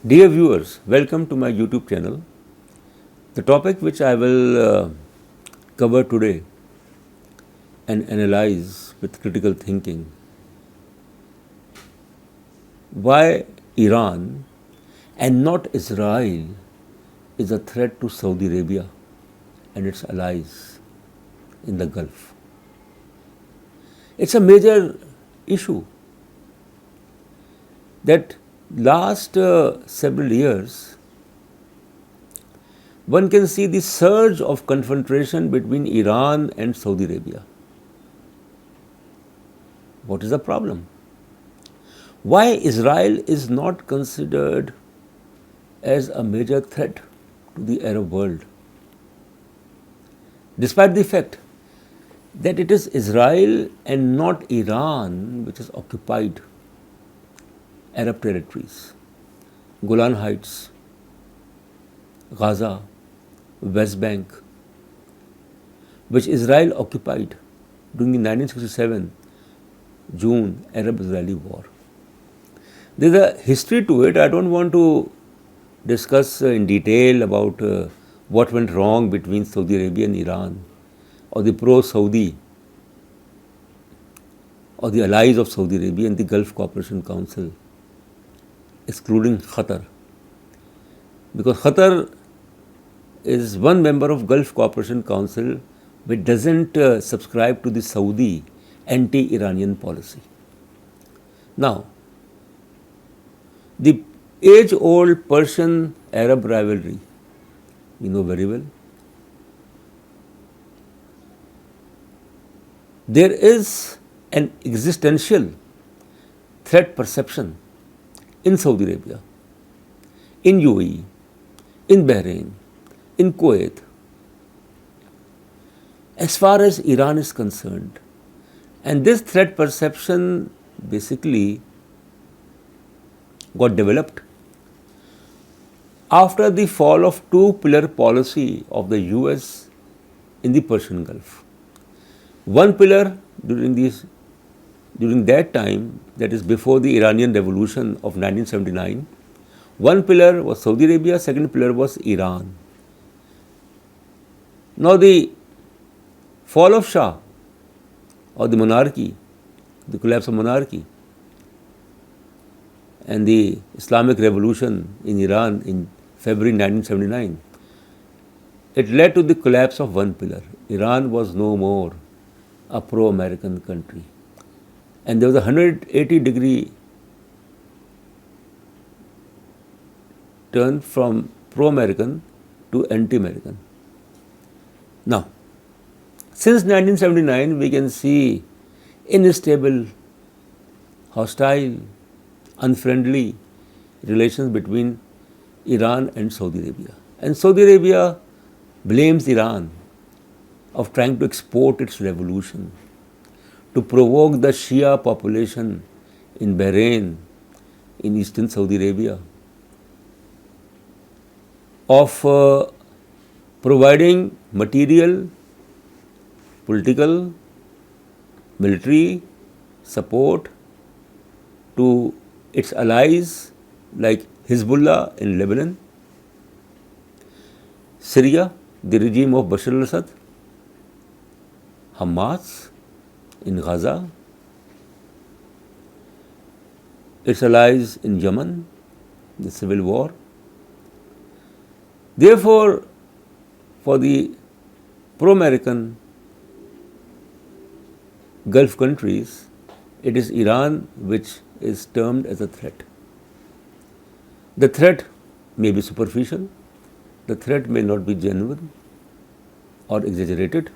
Dear viewers, welcome to my YouTube channel. The topic which I will cover today and analyze with critical thinking: why Iran and not Israel is a threat to Saudi Arabia and its allies in the Gulf. It's a major issue that last several years one can see the surge of confrontation between Iran and Saudi Arabia. What is the problem? Why Israel is not considered as a major threat to the Arab world, despite the fact that it is Israel and not Iran which has occupied Arab territories, Golan Heights, Gaza, West Bank, which Israel occupied during the 1967 June Arab-Israeli war. There is a history to it. I don't want to discuss in detail about what went wrong between Saudi Arabia and Iran, or the pro-Saudi or the allies of Saudi Arabia in the Gulf Cooperation Council, excluding Qatar. Because Qatar is one member of Gulf Cooperation Council which doesn't subscribe to the Saudi anti-Iranian policy. Now, the age-old Persian-Arab rivalry, you know very well. There is an existential threat perception in Saudi Arabia, in UAE, in Bahrain, in Kuwait. As far as Iran is concerned, and this threat perception basically got developed after the fall of two-pillar policy of the US in the Persian Gulf. One pillar during that time, that is before the Iranian Revolution of 1979, one pillar was Saudi Arabia, second pillar was Iran. Now the fall of Shah, or the monarchy, the collapse of monarchy, and the Islamic Revolution in Iran in February 1979, it led to the collapse of one pillar. Iran was no more a pro-American country. And there was a 180-degree turn from pro-American to anti-American. Now, since 1979, we can see unstable, hostile, unfriendly relations between Iran and Saudi Arabia. And Saudi Arabia blames Iran of trying to export its revolution, to provoke the Shia population in Bahrain, in eastern Saudi Arabia, of providing material, political, military support to its allies like Hezbollah in Lebanon, Syria, the regime of Bashar al-Assad, Hamas in Gaza, its allies in Yemen, the civil war. Therefore, for the pro-American Gulf countries, it is Iran which is termed as a threat. The threat may be superficial, the threat may not be genuine or exaggerated,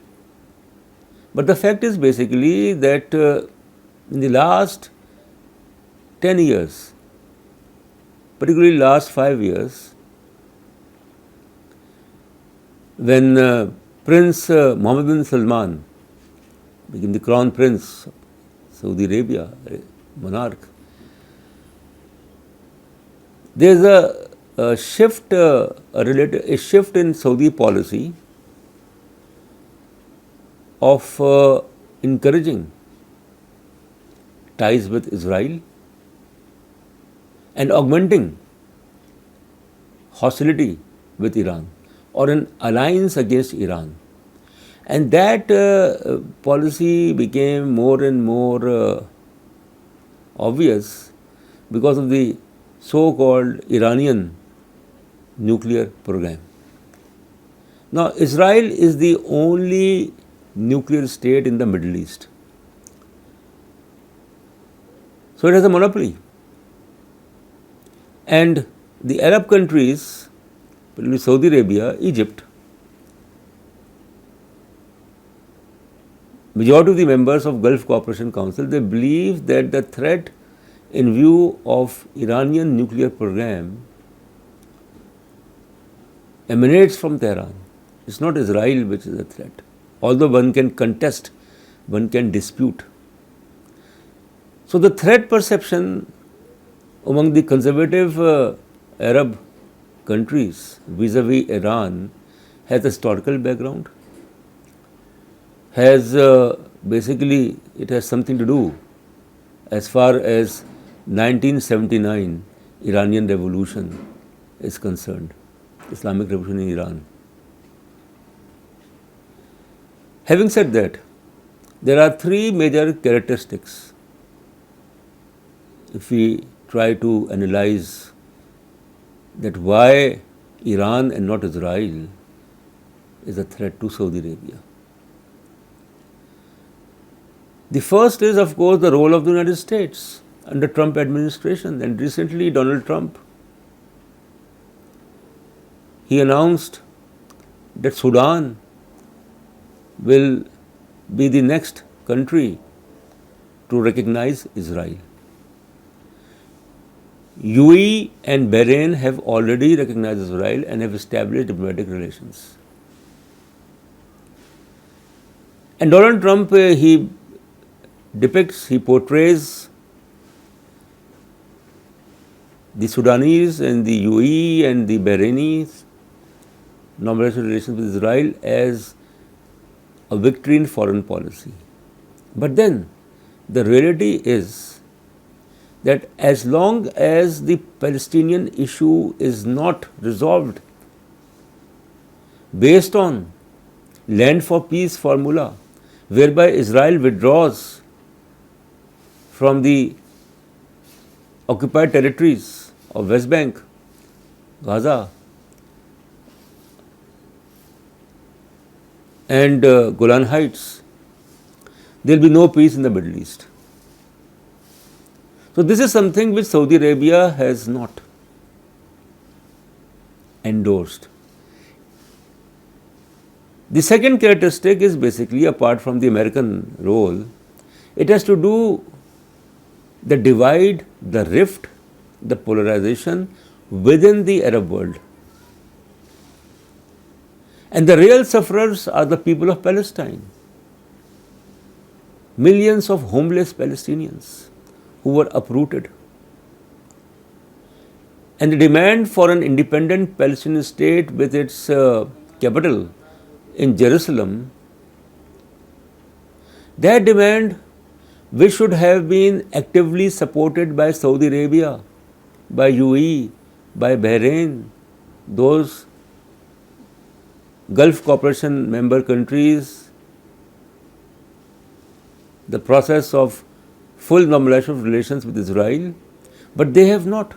but the fact is basically that in the last 10 years, particularly last 5 years, when Prince Mohammed bin Salman became the crown prince of Saudi Arabia, monarch, there is a shift in Saudi policy of encouraging ties with Israel and augmenting hostility with Iran or an alliance against Iran. And that policy became more and more obvious because of the so-called Iranian nuclear program. Now, Israel is the only nuclear state in the Middle East. So it has a monopoly. And the Arab countries, particularly Saudi Arabia, Egypt, majority of the members of Gulf Cooperation Council, they believe that the threat in view of Iranian nuclear program emanates from Tehran. It's not Israel which is a threat. Although one can contest, one can dispute. So the threat perception among the conservative Arab countries vis-a-vis Iran has a historical background, has basically it has something to do as far as 1979 Iranian revolution is concerned, Islamic revolution in Iran. Having said that, there are three major characteristics if we try to analyze that why Iran and not Israel is a threat to Saudi Arabia. The first is, of course, the role of the United States under Trump administration. And recently Donald Trump, he announced that Sudan will be the next country to recognize Israel. UAE and Bahrain have already recognized Israel and have established diplomatic relations. And Donald Trump, he portrays the Sudanese and the UAE and the Bahrainis normalization relations with Israel as a victory in foreign policy. But then the reality is that as long as the Palestinian issue is not resolved based on land for peace formula, whereby Israel withdraws from the occupied territories of West Bank, Gaza, and Golan Heights, there will be no peace in the Middle East. So this is something which Saudi Arabia has not endorsed. The second characteristic is basically, apart from the American role, it has to do the divide, the rift, the polarization within the Arab world. And the real sufferers are the people of Palestine. Millions of homeless Palestinians who were uprooted. And the demand for an independent Palestinian state with its capital in Jerusalem, that demand, which should have been actively supported by Saudi Arabia, by UAE, by Bahrain, those Gulf Cooperation member countries, the process of full normalization of relations with Israel, but they have not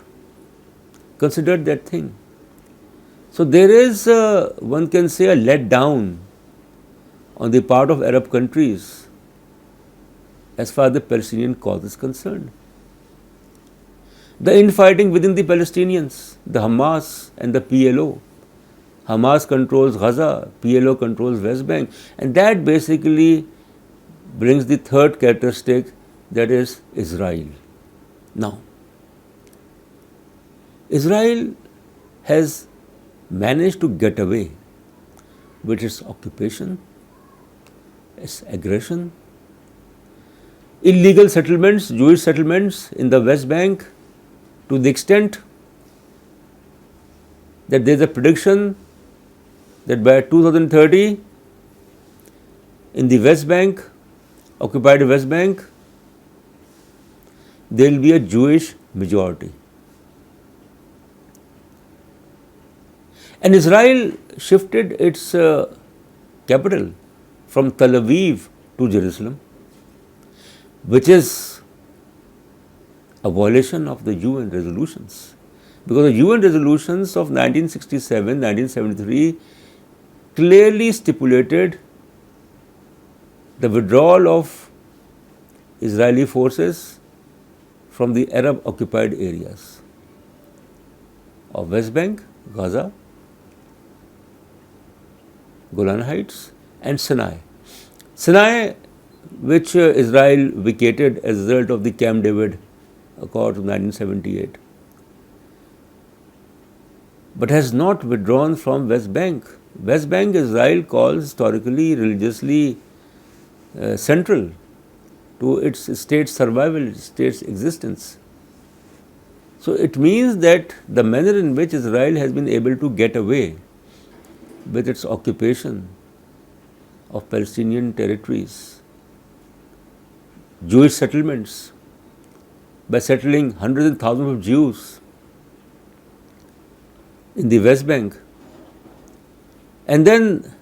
considered that thing. So there is, one can say, a letdown on the part of Arab countries as far as the Palestinian cause is concerned. The infighting within the Palestinians, the Hamas and the PLO. Hamas controls Gaza, PLO controls West Bank, and that basically brings the third characteristic, that is Israel. Now, Israel has managed to get away with its occupation, its aggression, illegal settlements, Jewish settlements in the West Bank, to the extent that there is a prediction that by 2030 in the West Bank, occupied West Bank, there will be a Jewish majority. And Israel shifted its capital from Tel Aviv to Jerusalem, which is a violation of the UN resolutions. Because the UN resolutions of 1967, 1973 clearly stipulated the withdrawal of Israeli forces from the Arab occupied areas of West Bank, Gaza, Golan Heights and Sinai. Sinai, which Israel vacated as a result of the Camp David Accord of 1978, but has not withdrawn from West Bank. West Bank Israel calls historically, religiously central to its state's survival, its state's existence. So it means that the manner in which Israel has been able to get away with its occupation of Palestinian territories, Jewish settlements, by settling hundreds and thousands of Jews in the West Bank, and then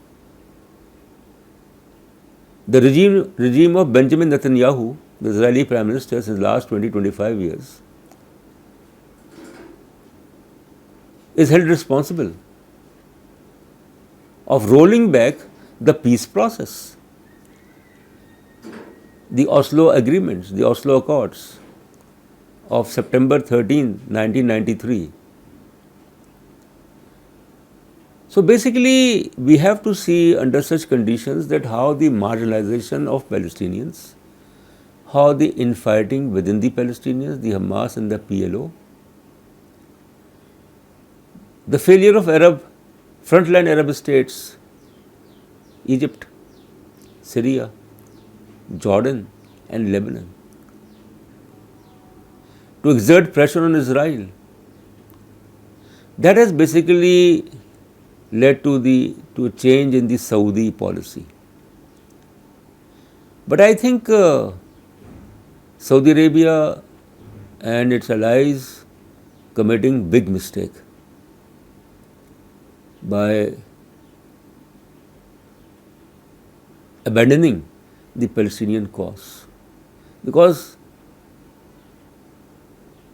the regime of Benjamin Netanyahu, the Israeli Prime Minister since the last 20-25 years, is held responsible of rolling back the peace process, the Oslo agreements, the Oslo Accords of September 13, 1993. So basically, we have to see under such conditions that how the marginalization of Palestinians, how the infighting within the Palestinians, the Hamas and the PLO, the failure of frontline Arab states, Egypt, Syria, Jordan and Lebanon, to exert pressure on Israel. That has basically led to a change in the Saudi policy. But I think Saudi Arabia and its allies committing big mistake by abandoning the Palestinian cause, because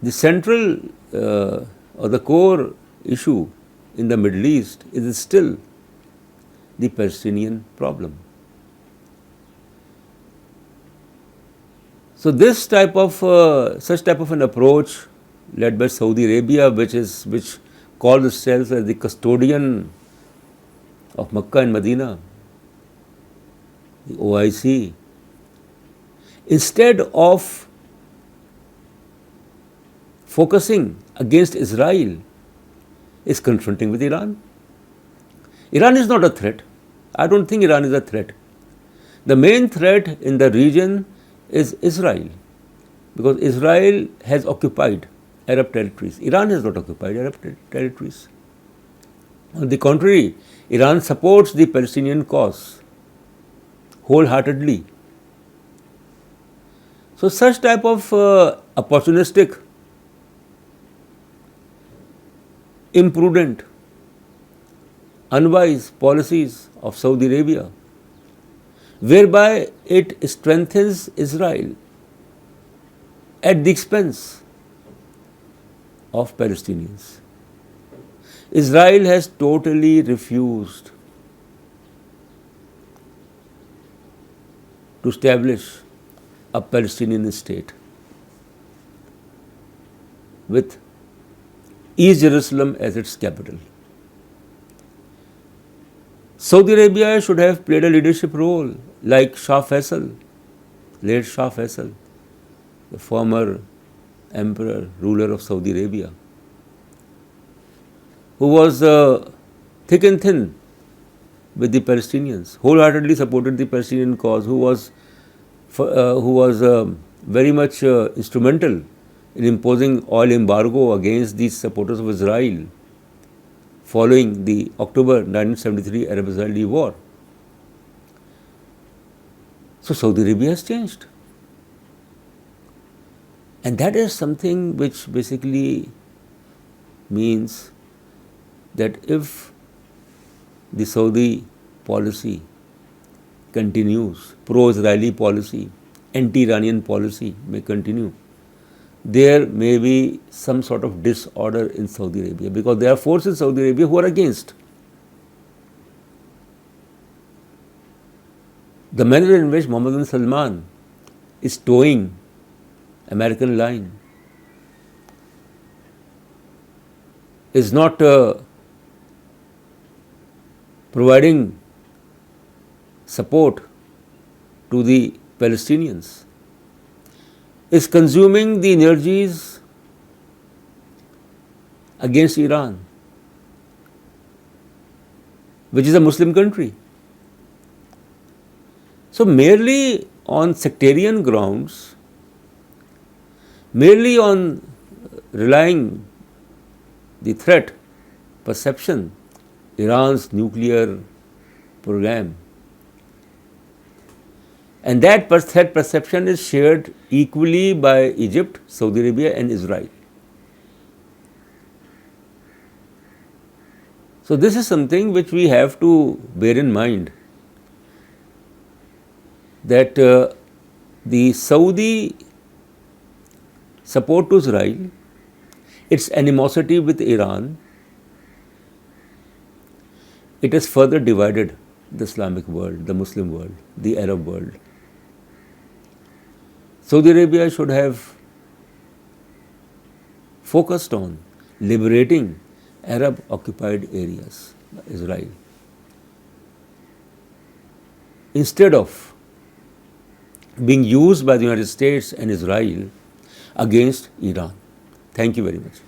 the central or the core issue in the Middle East is still the Palestinian problem. So this type of such type of an approach led by Saudi Arabia, which calls itself as the custodian of Makkah and Medina, the OIC, instead of focusing against Israel, is confronting with Iran. Iran is not a threat. I don't think Iran is a threat. The main threat in the region is Israel, because Israel has occupied Arab territories. Iran has not occupied Arab territories. On the contrary, Iran supports the Palestinian cause wholeheartedly. So such type of opportunistic, imprudent, unwise policies of Saudi Arabia, whereby it strengthens Israel at the expense of Palestinians. Israel has totally refused to establish a Palestinian state with East Jerusalem as its capital. Saudi Arabia should have played a leadership role like Shah Faisal, late Shah Faisal, the former emperor, ruler of Saudi Arabia, who was thick and thin with the Palestinians, wholeheartedly supported the Palestinian cause, who was very much instrumental in imposing oil embargo against the supporters of Israel following the October 1973 Arab-Israeli war. So Saudi Arabia has changed. And that is something which basically means that if the Saudi policy continues, pro-Israeli policy, anti-Iranian policy may continue, there may be some sort of disorder in Saudi Arabia, because there are forces in Saudi Arabia who are against. The manner in which Mohammed bin Salman is towing American line is not providing support to the Palestinians, is consuming the energies against Iran, which is a Muslim country. So merely on sectarian grounds, merely on relying the threat perception, Iran's nuclear program, and that threat perception is shared equally by Egypt, Saudi Arabia and Israel. So this is something which we have to bear in mind, that the Saudi support to Israel, its animosity with Iran, it has further divided the Islamic world, the Muslim world, the Arab world. Saudi Arabia should have focused on liberating Arab occupied areas, Israel, instead of being used by the United States and Israel against Iran. Thank you very much.